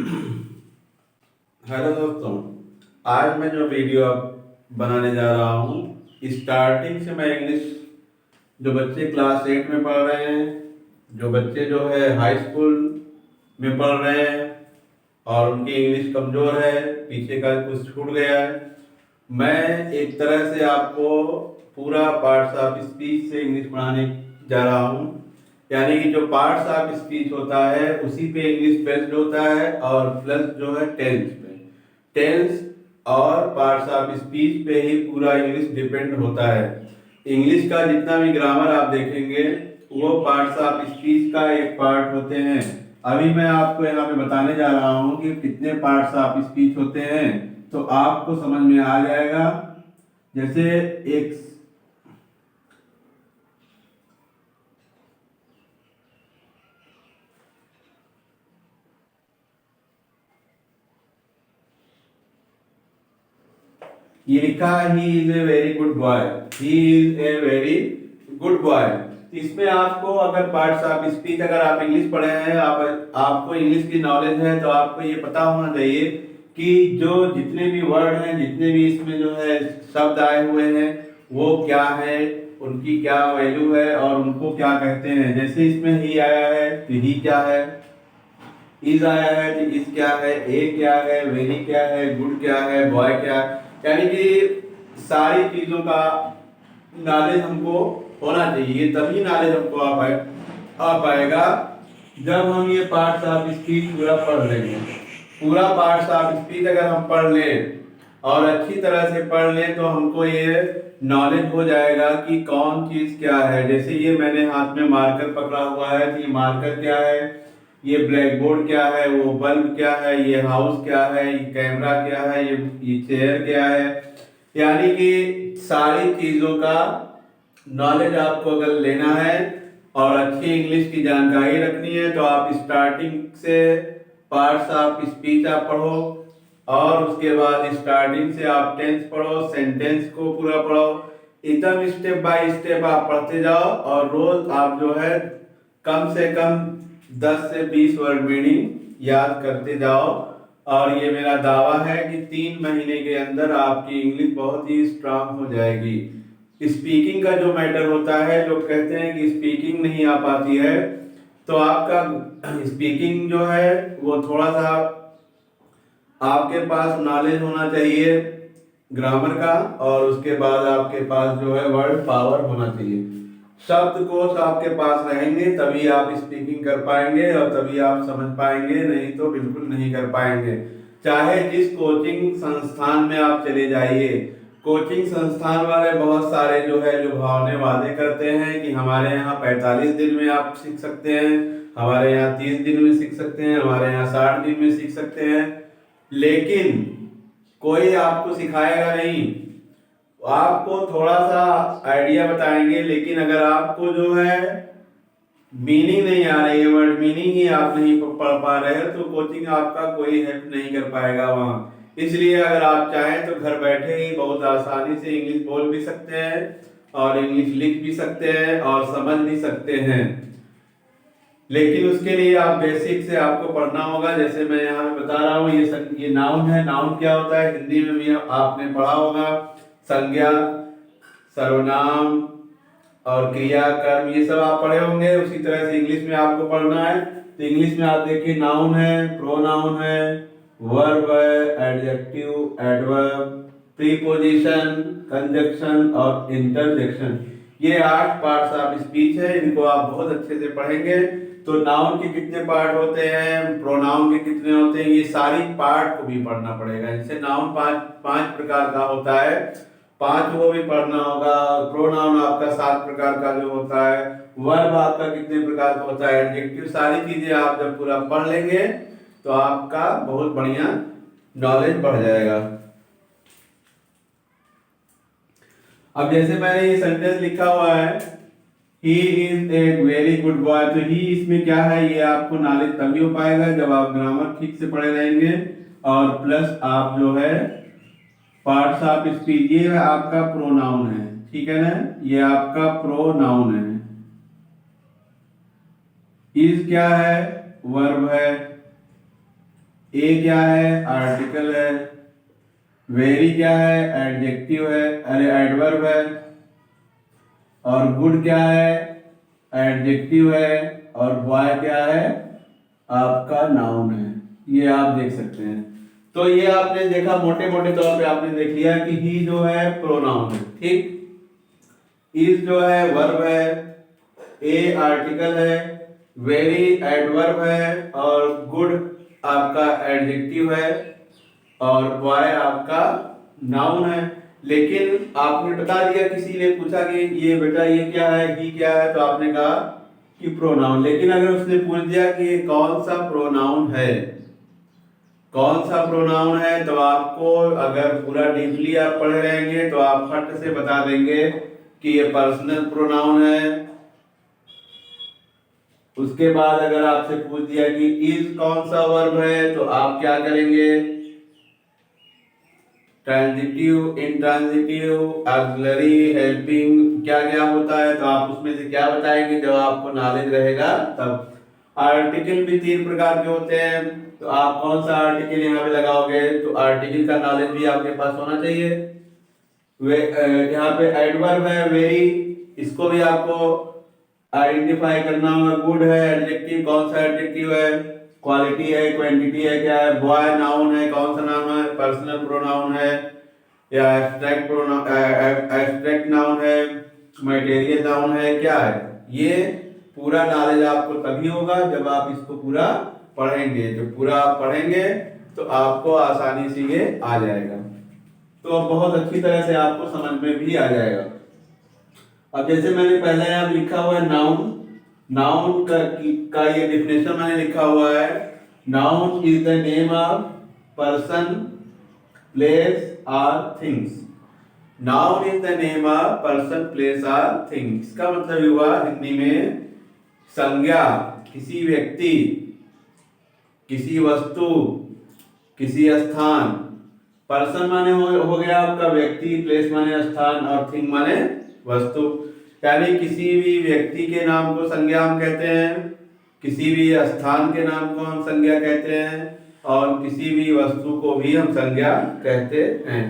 Hello दोस्तों। आज मैं जो वीडियो बनाने जा रहा हूँ, स्टार्टिंग से मैं इंग्लिश जो बच्चे क्लास 8 में पढ़ रहे हैं, जो बच्चे जो है हाई स्कूल में पढ़ रहे हैं और उनकी इंग्लिश कमज़ोर है, पीछे का कुछ छूट गया है, मैं एक तरह से आपको पूरा पार्ट्स ऑफ स्पीच से इंग्लिश पढ़ाने जा रहा हूँ। यानी कि जो पार्ट्स ऑफ स्पीच होता है उसी पे इंग्लिश बेस्ड होता है और प्लस जो है टेंस पे, टेंस और पार्ट्स ऑफ स्पीच पे ही पूरा इंग्लिश डिपेंड होता है। इंग्लिश का जितना भी ग्रामर आप देखेंगे वो पार्ट्स ऑफ स्पीच का एक पार्ट होते हैं। अभी मैं आपको यहाँ पे बताने जा रहा हूँ कि कितने पार्ट्स ऑफ स्पीच होते हैं, तो आपको समझ में आ जाएगा। जैसे एक ये लिखा he is a very good boy, he is a very good boy. इसमें आपको अगर पार्ट्स ऑफ स्पीच, अगर आप इंग्लिश पढ़े हैं, आपको इंग्लिश की नॉलेज है, तो आपको ये पता होना चाहिए कि जो जितने भी वर्ड हैं, जितने भी इसमें जो है शब्द आए हुए हैं, वो क्या है, उनकी क्या वैल्यू है और उनको क्या कहते हैं। जैसे इसमें ही आया है तो ही क्या है, इज आया है तो इज क्या है, ए क्या है, वेरी क्या है, गुड क्या है, बॉय क्या है। यानी कि सारी चीजों का नॉलेज हमको होना चाहिए, तभी नॉलेज हमको आ पाएगा जब हम ये पार्ट्स ऑफ स्पीच पूरा पढ़ लेंगे। पूरा पार्ट्स ऑफ स्पीच अगर हम पढ़ लें और अच्छी तरह से पढ़ लें तो हमको ये नॉलेज हो जाएगा कि कौन चीज क्या है। जैसे ये मैंने हाथ में मार्कर पकड़ा हुआ है, तो ये मार्कर क्या है, ये ब्लैक बोर्ड क्या है, वो बल्ब क्या है, ये हाउस क्या है, ये कैमरा क्या है, ये चेयर क्या है। यानी कि सारी चीजों का नॉलेज आपको अगर लेना है और अच्छी इंग्लिश की जानकारी रखनी है तो आप स्टार्टिंग से पार्ट्स ऑफ स्पीच आप पढ़ो और उसके बाद स्टार्टिंग से आप टेंस पढ़ो, सेंटेंस को पूरा पढ़ो। एकदम स्टेप बाय स्टेप आप पढ़ते जाओ और रोज आप जो है कम से कम 10 से 20 वर्ड मीनिंग याद करते जाओ। और ये मेरा दावा है कि 3 महीने के अंदर आपकी इंग्लिश बहुत ही स्ट्रांग हो जाएगी। स्पीकिंग का जो मैटर होता है, लोग कहते हैं कि स्पीकिंग नहीं आ पाती है, तो आपका स्पीकिंग जो है वो थोड़ा सा आपके पास नॉलेज होना चाहिए ग्रामर का, और उसके बाद आपके पास जो है वर्ड पावर होना चाहिए। शब्द कोश आपके पास रहेंगे तभी आप स्पीकिंग कर पाएंगे और तभी आप समझ पाएंगे, नहीं तो बिल्कुल नहीं कर पाएंगे। चाहे जिस कोचिंग संस्थान में आप चले जाइए, कोचिंग संस्थान वाले बहुत सारे जो है लुभावने वादे करते हैं कि हमारे यहाँ 45 दिन में आप सीख सकते हैं, हमारे यहाँ 30 दिन में सीख सकते हैं, हमारे यहाँ 60 दिन में सीख सकते हैं, लेकिन कोई आपको सिखाएगा नहीं। आपको थोड़ा सा आइडिया बताएंगे, लेकिन अगर आपको जो है मीनिंग नहीं आ रही है, वर्ड मीनिंग ही आप नहीं पढ़ पा रहे हैं, तो कोचिंग आपका कोई हेल्प नहीं कर पाएगा वहाँ। इसलिए अगर आप चाहें तो घर बैठे ही बहुत आसानी से इंग्लिश बोल भी सकते हैं और इंग्लिश लिख भी सकते हैं और समझ भी सकते हैं। लेकिन उसके लिए आप बेसिक से आपको पढ़ना होगा। जैसे मैं यहाँ पे बता रहा हूँ, ये नाउन है। नाउन क्या होता है, हिंदी में भी आपने पढ़ा होगा। संज्ञा, सर्वनाम और क्रिया, कर्म, ये सब आप पढ़े होंगे। उसी तरह से इंग्लिश में आपको पढ़ना है। तो इंग्लिश में आप देखिए, नाउन है, प्रोनाउन है, वर्ब है, एडजेक्टिव, एडवर्ब, प्रीपोजिशन, कंजक्शन और इंटरजेक्शन, ये 8 पार्ट्स ऑफ स्पीच है। इनको आप बहुत अच्छे से पढ़ेंगे तो नाउन के कितने पार्ट होते हैं, प्रोनाउन के कितने होते हैं, ये सारी पार्ट को भी पढ़ना पड़ेगा। जैसे नाउन पांच प्रकार का होता है, 5 वो भी पढ़ना होगा। प्रोनाउन आपका 7 प्रकार का जो होता है, वर्ब आपका कितने प्रकार का होता है, एडजेक्टिव, सारी चीजें आप जब पूरा पढ़ लेंगे तो आपका बहुत बढ़िया नॉलेज बढ़ जाएगा। अब जैसे मैंने ये सेंटेंस लिखा हुआ है, he is a very good boy, तो ही इसमें क्या है, ये आपको नॉलेज तभी हो पाएगा जब आप ग्रामर ठीक से पढ़े रहेंगे और प्लस आप जो है पार्ट्स ऑफ स्पीच, ये आपका प्रोनाउन है, ठीक है ना, ये आपका प्रोनाउन है। इज क्या है, वर्ब है। ए क्या है? आर्टिकल है। वेरी क्या है? एडजेक्टिव है, अरे एडवर्ब है। और गुड क्या है? एडजेक्टिव है। और बॉय क्या है? आपका नाउन है। ये आप देख सकते हैं। तो ये आपने देखा, मोटे मोटे तौर पे आपने देख लिया कि ही जो है प्रोनाउन है, ठीक। इज जो है वर्ब है, ए आर्टिकल है, वेरी एडवर्ब है, और गुड आपका एडजेक्टिव है, और बॉय आपका नाउन है। लेकिन आपने बता दिया, किसी ने पूछा कि ये बेटा ये क्या है, ही क्या है, तो आपने कहा कि प्रोनाउन। लेकिन अगर उसने पूछ दिया कि ये कौन सा प्रोनाउन है, कौन सा प्रोनाउन है, तो आपको अगर पूरा डीपली आप पढ़े रहेंगे तो आप फट से बता देंगे कि ये पर्सनल प्रोनाउन है। उसके बाद अगर आपसे पूछ दिया कि इज कौन सा वर्ब है, तो आप क्या करेंगे? ट्रांजिटिव, इंट्रांजिटिव, ऑक्सिलरी, हेल्पिंग क्या क्या होता है, तो आप उसमें से क्या बताएंगे जब आपको नॉलेज रहेगा तब। आर्टिकल भी 3 प्रकार के होते हैं, तो आप कौन सा आर्टिकल यहाँ पे लगाओगे, तो आर्टिकल का नॉलेज भी आपके पास होना चाहिए। वे यहाँ पे एडवर्ब है वेरी, इसको भी आपको आइडेंटिफाई करना होगा। गुड है एडजेक्टिव, कौन सा एडजेक्टिव है, क्वालिटी है, क्वांटिटी है, क्या है, बॉय नाउन है, कौन सा नाउन है, पर्सनल प्रोनाउन है या एब्स्ट्रैक्ट प्रोनाउन, एब्स्ट्रैक्ट नाउन है, मटेरियल नाउन है, क्या है। ये पूरा नॉलेज आपको तभी होगा जब आप इसको पूरा पढ़ेंगे। जब पूरा आप पढ़ेंगे तो आपको आसानी से ये आ जाएगा, तो बहुत अच्छी तरह से आपको समझ में भी आ जाएगा। अब जैसे मैंने पहले यहाँ लिखा हुआ है नाउन, नाउन का ये डिफिनेशन मैंने लिखा हुआ है। Noun is the name of person, place और things. Noun is the name of person, place और थिंग्स। इसका मतलब हुआ हिंदी में संज्ञा, किसी व्यक्ति, किसी वस्तु, किसी स्थान। पर्सन माने हो गया आपका व्यक्ति, प्लेस माने स्थान, और थिंग माने वस्तु। यानी किसी भी व्यक्ति के नाम को संज्ञा हम कहते हैं, किसी भी स्थान के नाम को हम संज्ञा कहते हैं, और किसी भी वस्तु को भी हम संज्ञा कहते हैं।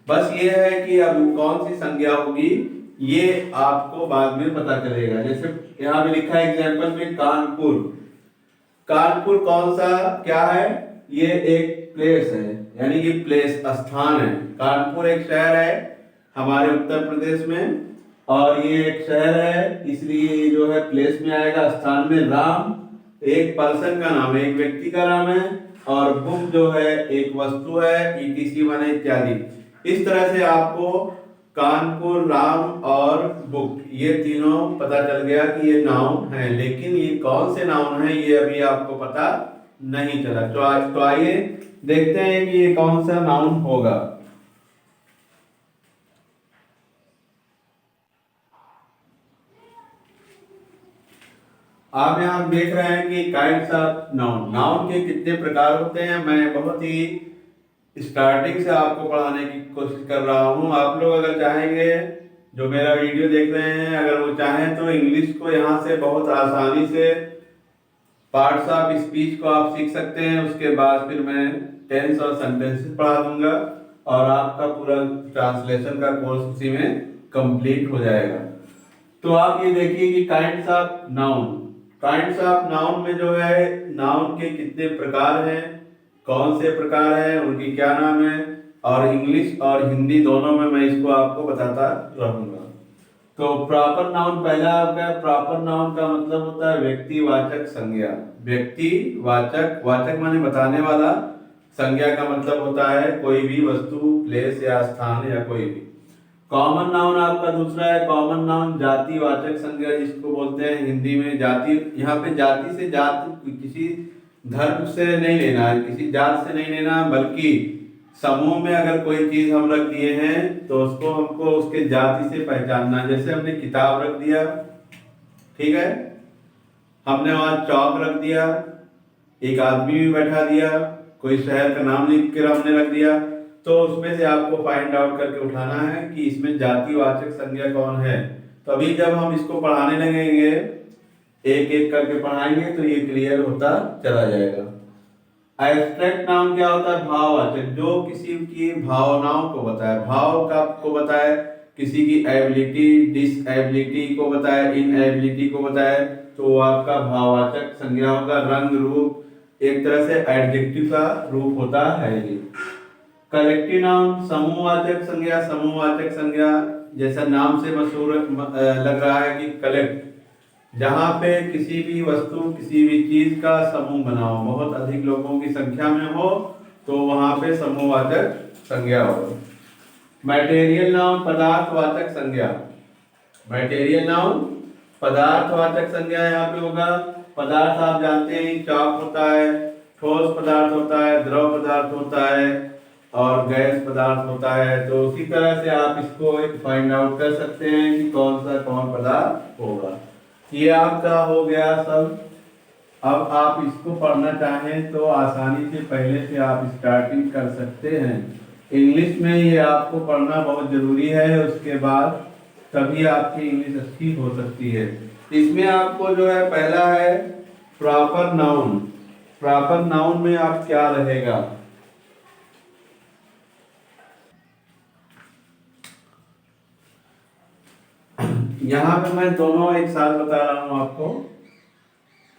बस ये है कि अब कौन सी संज्ञा होगी ये आपको बाद में पता चलेगा। जैसे यहाँ पे लिखा है एग्जाम्पल में कानपुर। कानपुर कौन सा क्या है? ये एक प्लेस है, यानी कि प्लेस स्थान है। कानपुर एक शहर है हमारे उत्तर प्रदेश में, और ये एक शहर है, इसलिए जो है प्लेस में आएगा। स्थान में राम एक पर्सन का नाम है, एक व्यक्ति का नाम है, और बुक जो है एक वस्तु है, ईटीसी माने इत्यादि। इस तरह से आपको कानपुर, राम और बुक ये तीनों पता चल गया कि ये नाउन है। लेकिन ये कौन से नाउन है ये अभी आपको पता नहीं चला। तो आइए देखते हैं कि ये कौन सा नाउन होगा। आप यहाँ देख रहे हैं कि काइंड्स ऑफ नाउन, नाउन के कितने प्रकार होते हैं। मैं बहुत ही स्टार्टिंग से आपको पढ़ाने की कोशिश कर रहा हूँ। आप लोग अगर चाहेंगे, जो मेरा वीडियो देख रहे हैं, अगर वो चाहें तो इंग्लिश को यहाँ से बहुत आसानी से पार्ट्स ऑफ स्पीच को आप सीख सकते हैं। उसके बाद फिर मैं टेंस और सेंटेंसेस पढ़ा दूंगा, और आपका पूरा ट्रांसलेशन का कोर्स उसी में कंप्लीट हो जाएगा। तो आप ये देखिए कि kinds of noun, kinds of noun में जो है नाउन के कितने प्रकार हैं, कौन से प्रकार हैं, उनकी क्या नाम है, और इंग्लिश और हिंदी दोनों में मैं इसको आपको बताता रहूंगा। तो प्रॉपर नाउन पहला आपका, प्रॉपर नाउन का मतलब होता है व्यक्तिवाचक संज्ञा। व्यक्तिवाचक, वाचक माने बताने वाला, संज्ञा का मतलब होता है कोई भी वस्तु, प्लेस या स्थान या कोई भी। कॉमन नाउन आपका दूसरा है, कॉमन नाउन जातिवाचक संज्ञा जिसको बोलते हैं हिंदी में जाति। यहाँ पे जाति से जाति किसी धर्म से नहीं लेना है, किसी जात से नहीं लेना, बल्कि समूह में अगर कोई चीज हम रख दिए हैं तो उसको हमको उसके जाति से पहचानना है। जैसे हमने किताब रख दिया, ठीक है, हमने वहां चौक रख दिया, एक आदमी भी बैठा दिया, कोई शहर का नाम लिख कर हमने रख दिया, तो उसमें से आपको फाइंड आउट करके उठाना है कि इसमें जातिवाचक संज्ञा कौन है। तो अभी जब हम इसको पढ़ाने लगेंगे, एक एक करके पढ़ाएंगे तो ये क्लियर होता चला जाएगा। एब्स्ट्रैक्ट नाउन क्या होता है? भाववाचक, जो किसी की भावनाओं को बताए, भाव का को बताए, किसी की एबिलिटी डिसएबिलिटी को बताए, इनएबिलिटी को बताए, तो वो आपका भाववाचक संज्ञा होगा। रंग रूप एक तरह से एडजेक्टिव का रूप होता है ये। कलेक्टिव नाउन समूहवाचक संज्ञा, समूहवाचक संज्ञा जैसा नाम से मशहूर लग रहा है कि कलेक्ट, जहाँ पे किसी भी वस्तु किसी भी चीज का समूह बना हो, बहुत अधिक लोगों की संख्या में हो, तो वहां पे समूहवाचक संज्ञा होगा। मटेरियल नाउन पदार्थवाचक संज्ञा, मटेरियल नाउन पदार्थवाचक संज्ञा यहाँ पे होगा। पदार्थ आप जानते हैं चाक होता है, ठोस पदार्थ होता है, द्रव पदार्थ होता है और गैस पदार्थ होता है। तो उसी तरह से आप इसको फाइंड आउट कर सकते हैं कि कौन सा कौन पदार्थ होगा। ये आपका हो गया सब। अब आप इसको पढ़ना चाहें तो आसानी से पहले से आप स्टार्टिंग कर सकते हैं। इंग्लिश में ये आपको पढ़ना बहुत जरूरी है, उसके बाद तभी आपकी इंग्लिश अच्छी हो सकती है। इसमें आपको जो है पहला है प्रॉपर नाउन। प्रॉपर नाउन में आप क्या रहेगा? यहाँ पे मैं दोनों एक साथ बता रहा हूं आपको,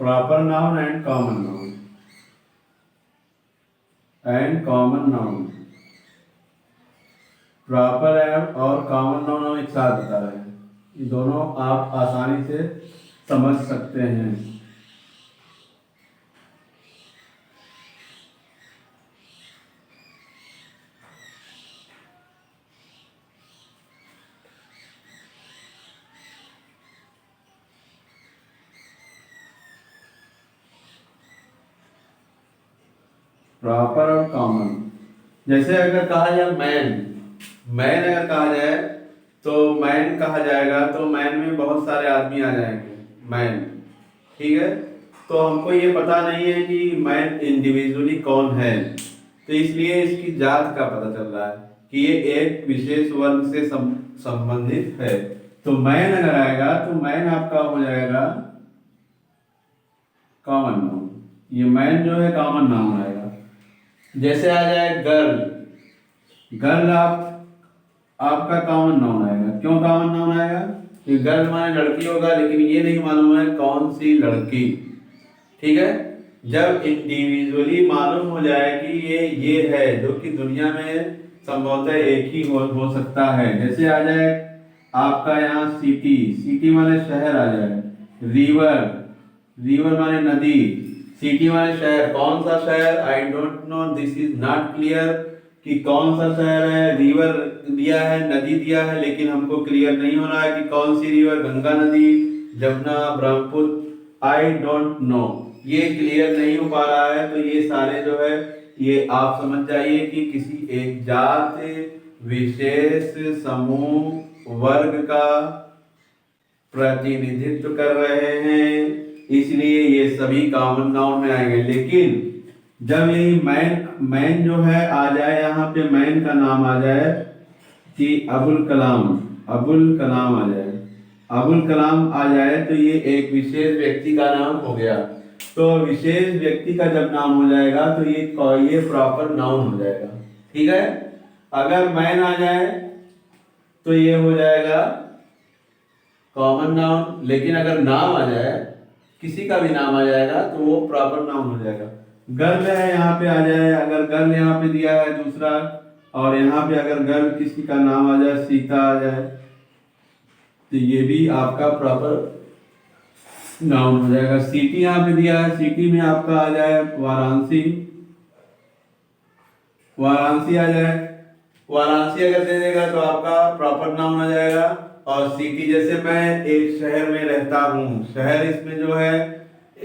proper noun and common noun, and common noun. Proper और कॉमन नाउन हम एक साथ बता रहे हैं, ये दोनों आप आसानी से समझ सकते हैं। प्रॉपर और कॉमन, जैसे अगर कहा जाए मैन, मैन अगर कहा जाए तो मैन कहा जाएगा तो मैन में बहुत सारे आदमी आ जाएंगे मैन, ठीक है। तो हमको ये पता नहीं है कि मैन इंडिविजुअली कौन है, तो इसलिए इसकी जात का पता चल रहा है कि ये एक विशेष वर्ग से संबंधित है। तो मैन अगर आएगा तो मैन आपका हो जाएगा कॉमन नाउन, ये मैन जो है कॉमन नाउन आएगा। जैसे आ जाए गर्ल, गर्ल आपका कॉमन नाउन आएगा। क्यों कॉमन नाउन आएगा? कि गर्ल माने लड़की होगा, लेकिन ये नहीं मालूम है कौन सी लड़की, ठीक है। जब इंडिविजुअली मालूम हो जाए कि ये है, जो कि दुनिया में संभवतः एक ही हो सकता है। जैसे आ जाए आपका यहाँ सिटी, सिटी माने शहर आ जाए। रिवर, रिवर माने नदी, सिटी माने शहर। कौन सा शहर? I don't know, this is not clear कि कौन सा शहर है। रिवर दिया है, नदी दिया है, लेकिन हमको क्लियर नहीं हो रहा है कि कौन सी रिवर, गंगा नदी, Jamuna, Brahmaputra, I don't know, ये क्लियर नहीं हो पा रहा है। तो ये सारे जो है ये आप समझ जाइए कि किसी एक जात, विशेष, समूह, वर्ग का प्रतिनिधित्व कर रहे हैं, इसलिए ये सभी कॉमन नाउन में आएंगे। लेकिन जब यही मैन, मैन जो है आ जाए, यहाँ पे मैन का नाम आ जाए कि अबुल कलाम, अबुल कलाम आ जाए, अबुल कलाम आ जाए, तो ये एक विशेष व्यक्ति का नाम हो गया। तो विशेष व्यक्ति का जब नाम हो जाएगा तो ये प्रॉपर नाउन हो जाएगा, ठीक है। अगर मैन आ जाए तो ये हो जाएगा कॉमन नाउन, लेकिन अगर नाम आ जाए, किसी का भी नाम आ जाएगा, तो वो प्रॉपर नाउन हो जाएगा। गर्ल है यहाँ पे आ जाए, अगर गर्ल यहाँ पे दिया है दूसरा, और यहाँ पे अगर गर्ल किसी का नाम आ जाए, सीता आ जाए, तो ये भी आपका प्रॉपर नाउन हो जाएगा। सिटी यहाँ पे दिया है, सिटी में आपका आ जाए वाराणसी, वाराणसी आ जाए, वाराणसी अगर दे देगा तो आपका प्रॉपर नाउन आ जाएगा। और सिटी, जैसे मैं एक शहर में रहता हूँ, शहर इसमें जो है,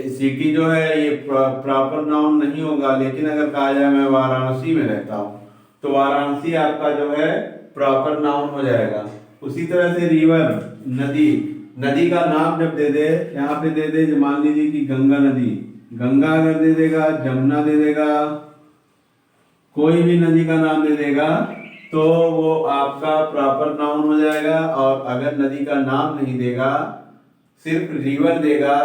सिटी जो है ये प्रॉपर नाउन नहीं होगा। लेकिन अगर कहा जाए मैं वाराणसी में रहता हूँ, तो वाराणसी आपका जो है प्रॉपर नाउन हो जाएगा। उसी तरह से रिवर, नदी, नदी का नाम जब दे दे, यहाँ पे दे दे, मान लीजिए कि गंगा नदी, गंगा अगर दे देगा, जमुना दे देगा, कोई भी नदी का नाम दे देगा, तो वो आपका प्रॉपर नाउन हो जाएगा। और अगर नदी का नाम नहीं देगा, सिर्फ रिवर देगा,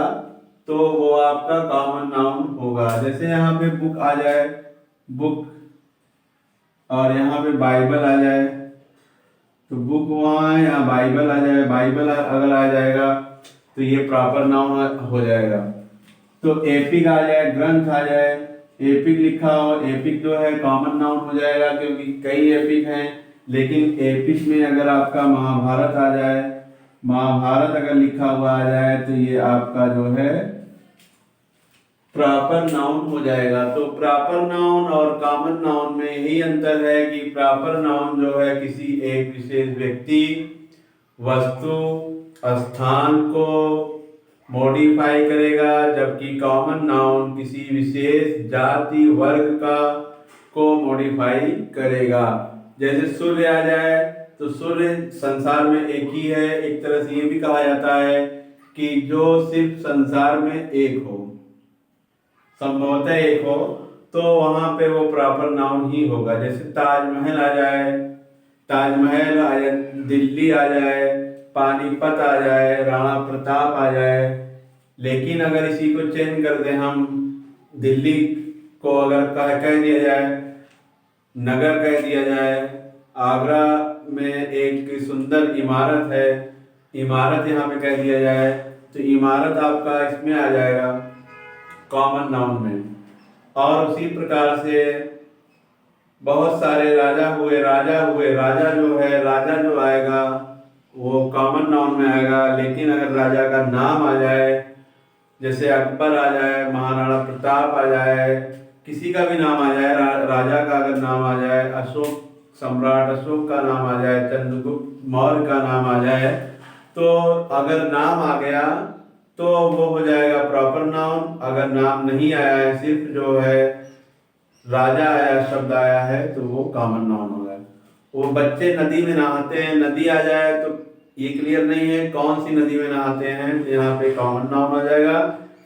तो वो आपका कॉमन नाउन होगा। जैसे यहाँ पे बुक आ जाए, बुक, और यहाँ पे बाइबल आ जाए तो बुक वहाँ है, यहाँ बाइबल आ जाए, बाइबल अगर आ जाएगा तो ये प्रॉपर नाउन हो जाएगा। तो एपिक आ जाए, ग्रंथ आ जाए, एपिक लिखा हो, एपिक जो है कॉमन नाउन हो जाएगा क्योंकि कई एपिक हैं। लेकिन एपिक में अगर आपका महाभारत आ जाए, महाभारत अगर लिखा हुआ आ जाए तो ये आपका जो है प्रॉपर नाउन हो जाएगा। तो प्रॉपर नाउन और कॉमन नाउन में यही अंतर है कि प्रॉपर नाउन जो है किसी एक विशेष व्यक्ति, वस्तु, स्थान को मॉडिफाई करेगा, जबकि कॉमन नाउन किसी विशेष जाति, वर्ग का को मॉडिफाई करेगा। जैसे सूर्य आ जाए तो सूर्य संसार में एक ही है। एक तरह से ये भी कहा जाता है कि जो सिर्फ संसार में एक हो, संभवतः एक हो, तो वहां पे वो प्रॉपर नाउन ही होगा। जैसे ताजमहल आ जाए, ताजमहल आ जाए, दिल्ली आ जाए, पानीपत आ जाए, राणा प्रताप आ जाए। लेकिन अगर इसी को चेंज कर दें हम, दिल्ली को अगर कह दिया जाए, नगर कह दिया जाए, आगरा में एक सुंदर इमारत है, इमारत यहाँ पे कह दिया जाए, तो इमारत आपका इसमें आ जाएगा कॉमन नाउन में। और उसी प्रकार से बहुत सारे राजा हुए, राजा जो है, राजा जो आएगा वो कॉमन नाउन में आएगा। लेकिन अगर राजा का नाम आ जाए, जैसे अकबर आ जाए, महाराणा प्रताप आ जाए, किसी का भी नाम आ जाए, राजा का अगर नाम आ जाए, अशोक, सम्राट अशोक का नाम आ जाए, चंद्रगुप्त मौर्य का नाम आ जाए, तो अगर नाम आ गया तो वो हो जाएगा प्रॉपर नाउन। अगर नाम नहीं आया है, सिर्फ जो है राजा आया, शब्द आया है, तो वो कॉमन नाउन होगा। वो बच्चे नदी में नहाते हैं, नदी आ जाए तो ये क्लियर नहीं है कौन सी नदी में नहाते हैं, तो यहाँ पे कॉमन नाउन हो जाएगा।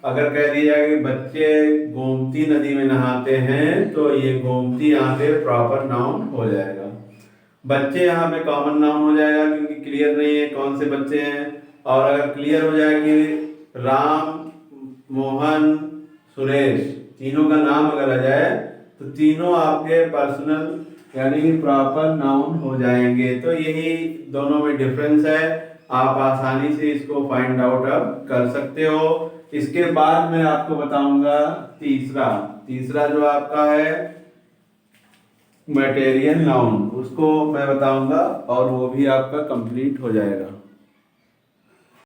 अगर कह दिया जाए कि बच्चे गोमती नदी में नहाते हैं, तो ये गोमती यहाँ पे प्रॉपर नाउन हो जाएगा। बच्चे यहाँ पे कॉमन नाउन हो जाएगा क्योंकि क्लियर नहीं है कौन से बच्चे हैं। और अगर क्लियर हो जाए कि राम, मोहन, सुरेश, तीनों का नाम अगर आ जाए तो तीनों आपके पर्सनल यानी कि प्रॉपर नाउन हो जाएंगे। तो यही दोनों में डिफरेंस है, आप आसानी से इसको फाइंड आउट अब कर सकते हो। इसके बाद मैं आपको बताऊंगा तीसरा जो आपका है मटेरियल नाउन, उसको मैं बताऊंगा और वो भी आपका कंप्लीट हो जाएगा।